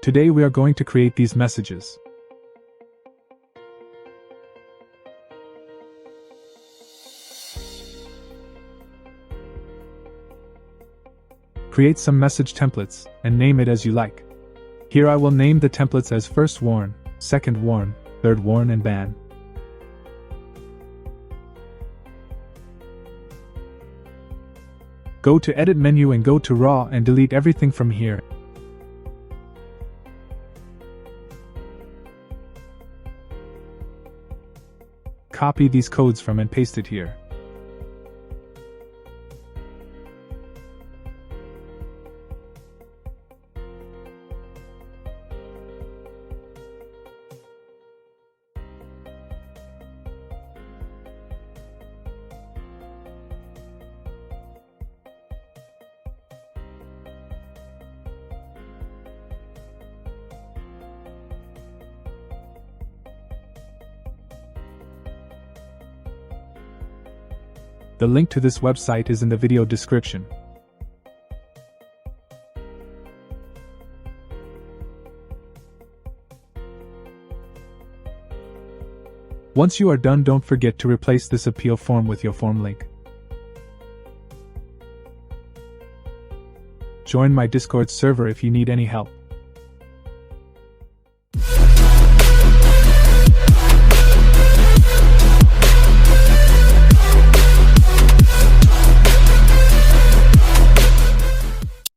Today we are going to create these messages. Create some message templates, and name it as you like. Here I will name the templates as first warn, second warn, third warn and ban. Go to Edit menu and go to Raw and delete everything from here. Copy these codes from and paste it here. The link to this website is in the video description. Once you are done, don't forget to replace this appeal form with your form link. Join my Discord server if you need any help.